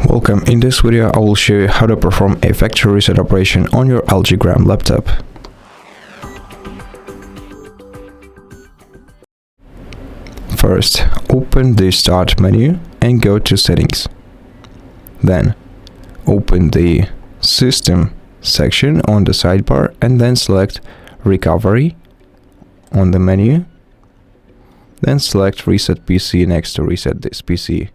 Welcome. In this video I will show you how to perform a factory reset operation on your LG Gram laptop. First, open the Start menu and go to Settings. Then, open the System section on the sidebar and then select Recovery on the menu. Then select Reset PC next to Reset this PC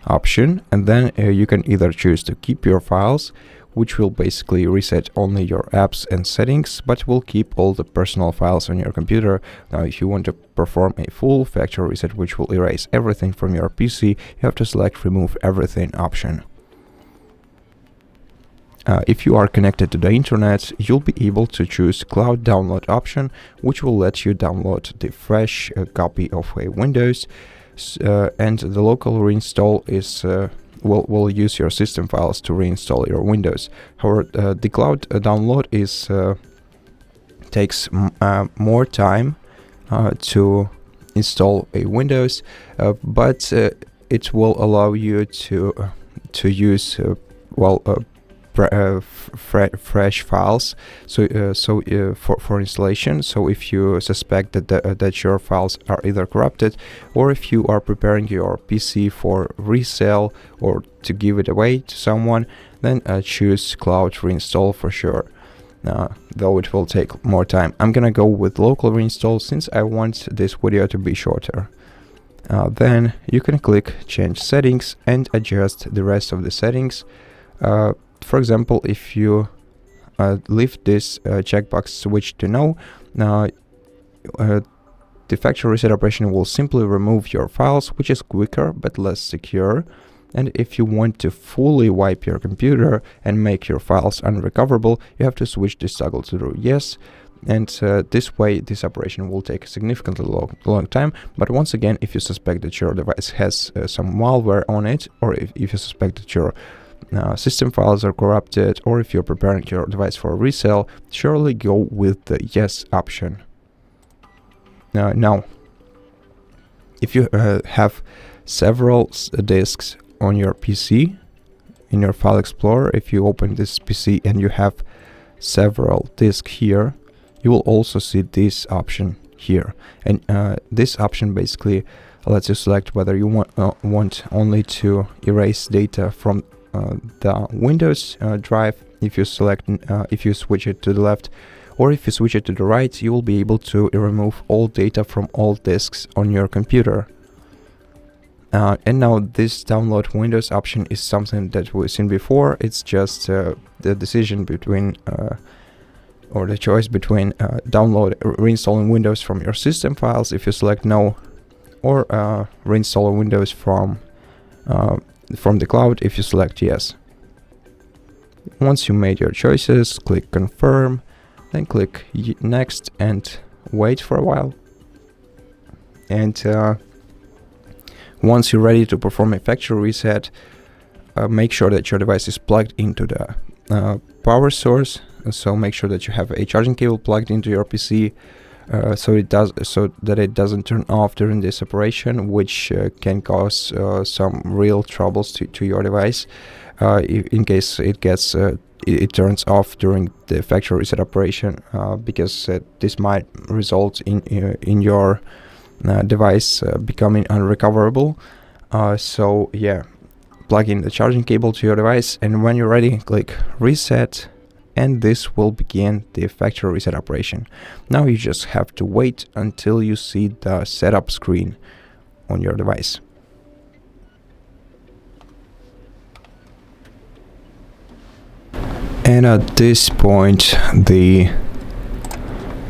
option, and then you can either choose to keep your files, which will basically reset only your apps and settings, but will keep all the personal files on your computer. Now, if you want to perform a full factory reset, which will erase everything from your PC, you have to select Remove Everything option. If you are connected to the internet, you'll be able to choose Cloud Download option, which will let you download the fresh copy of a Windows, and the local reinstall is will use your system files to reinstall your Windows. However, the cloud download is takes more time to install a Windows, but it will allow you to use fresh files for installation. So if you suspect that your files are either corrupted, or if you are preparing your PC for resale or to give it away to someone, then choose Cloud Reinstall for sure, though it will take more time. I'm gonna go with local reinstall since I want this video to be shorter. Then you can click Change Settings and adjust the rest of the settings. For example, if you leave this checkbox switch to No, the factory reset operation will simply remove your files, which is quicker but less secure. And if you want to fully wipe your computer and make your files unrecoverable, you have to switch this toggle to Yes. And this way, this operation will take a significantly long time. But once again, if you suspect that your device has some malware on it, or if you suspect that your system files are corrupted, or if you're preparing your device for resale, surely go with the Yes option. Now, if you have several disks on your PC, in your File Explorer, if you open this PC and you have several disks here, you will also see this option here. And this option basically lets you select whether you want only to erase data from the Windows drive. If you select, if you switch it to the left, or if you switch it to the right, you will be able to remove all data from all disks on your computer. And now this download Windows option is something that we've seen before. It's just the decision between, or the choice between reinstalling Windows from your system files if you select No, or reinstalling Windows from the cloud if you select Yes. Once you made your choices, click Confirm, then click Next and wait for a while. And once you're ready to perform a factory reset, make sure that your device is plugged into the power source. So make sure that you have a charging cable plugged into your PC, so that it doesn't turn off during this operation, which can cause some real troubles to your device in case it turns off during the factory reset operation, because this might result in your device becoming unrecoverable. So yeah, plug in the charging cable to your device, and when you're ready, click Reset, and this will begin the factory reset operation. Now you just have to wait until you see the setup screen on your device. And at this point, the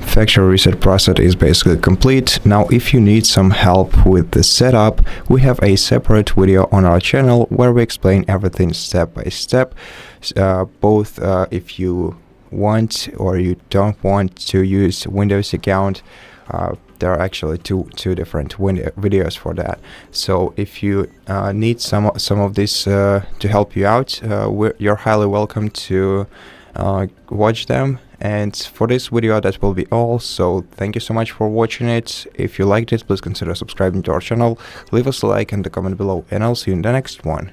factory reset process is basically complete. Now, if you need some help with the setup, we have a separate video on our channel where we explain everything step by step. Both if you want or you don't want to use Windows account, there are actually two different videos for that. So if you need some of this to help you out, you're highly welcome to watch them. And for this video, that will be all. So thank you so much for watching it. If you liked it, please consider subscribing to our channel, leave us a like and a comment below, and I'll see you in the next one.